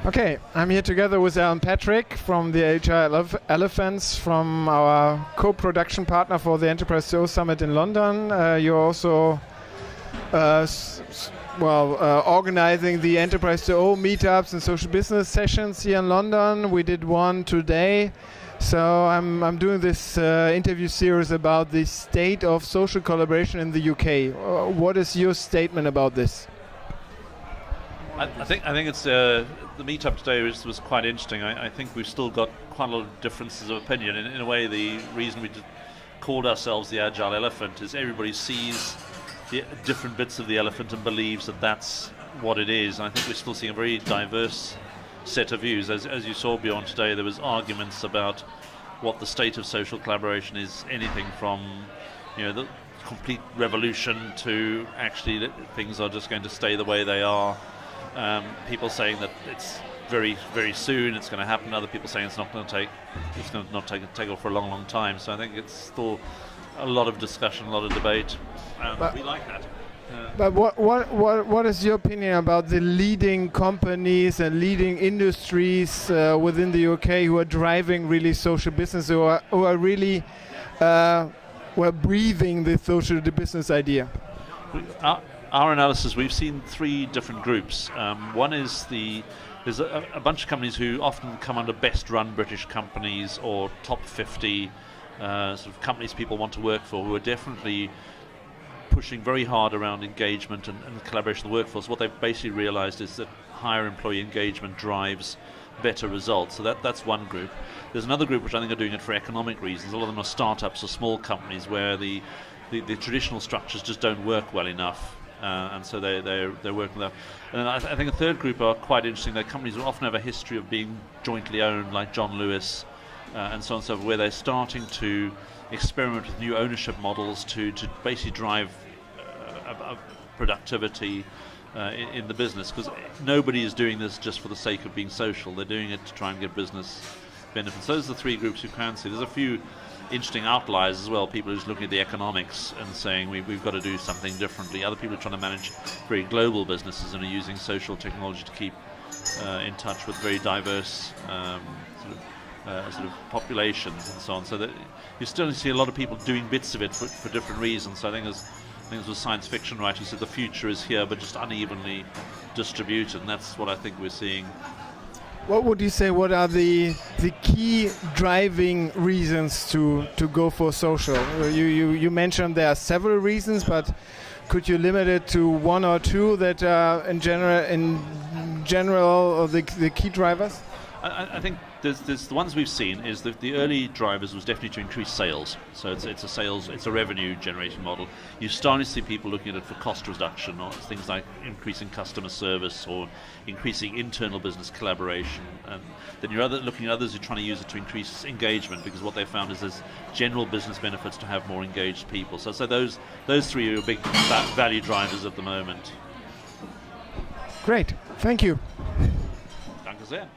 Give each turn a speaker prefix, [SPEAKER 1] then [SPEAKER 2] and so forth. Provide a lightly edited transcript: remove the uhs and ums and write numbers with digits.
[SPEAKER 1] Okay, I'm here together with Alan Patrick from the Agile Elephants, from our co-production partner for the Enterprise SEO Summit in London. You're also organizing the Enterprise SEO meetups and social business sessions here in London. We did one today. So I'm doing this interview series about the state of social collaboration in the UK. What is your statement about this?
[SPEAKER 2] I think it's the meetup today was quite interesting. I think we've still got quite a lot of differences of opinion. In a way, the reason we called ourselves the Agile Elephant is everybody sees the different bits of the elephant and believes that that's what it is. And I think we're still seeing a very diverse set of views. As you saw, Bjorn, today, there was arguments about what the state of social collaboration is. Anything from, the complete revolution to actually that things are just going to stay the way they are. People saying that it's very, very soon it's going to happen. Other people saying it's not going to take off for a long, long time. So I think it's still a lot of discussion, a lot of debate, and we like that.
[SPEAKER 1] But what is your opinion about the leading companies and leading industries within the UK who are driving really social business, who are really breathing the social business idea?
[SPEAKER 2] Our analysis, we've seen three different groups. One is there's a bunch of companies who often come under best run British companies or top 50 sort of companies people want to work for, who are definitely pushing very hard around engagement and collaboration of the workforce. What they've basically realized is that higher employee engagement drives better results. So that's one group. There's another group which I think are doing it for economic reasons. A lot of them are startups or small companies where the traditional structures just don't work well enough. And so they're working with that. And I think a third group are quite interesting. They're companies who often have a history of being jointly owned, like John Lewis, and so on and so forth, where they're starting to experiment with new ownership models to basically drive productivity in the business. Because nobody is doing this just for the sake of being social. They're doing it to try and get business benefits. Those are the three groups you can see. There's a few interesting outliers as well, people who's looking at the economics and saying we've got to do something differently. Other people are trying to manage very global businesses and are using social technology to keep in touch with very diverse sort of populations and so on. So that you still see a lot of people doing bits of it for different reasons. So I think as with science fiction writers said, the future is here but just unevenly distributed, and that's what I think we're seeing.
[SPEAKER 1] What would you say, what are the key driving reasons to go for social? You mentioned there are several reasons, but could you limit it to one or two that are in general the key drivers?
[SPEAKER 2] I think there's the ones we've seen is that the early drivers was definitely to increase sales. So it's a revenue generating model. You're starting to see people looking at it for cost reduction, or things like increasing customer service or increasing internal business collaboration. And then you're looking at others who are trying to use it to increase engagement, because what they found is there's general business benefits to have more engaged people. So those three are big value drivers at the moment.
[SPEAKER 1] Great, thank you.
[SPEAKER 2] Danke sehr.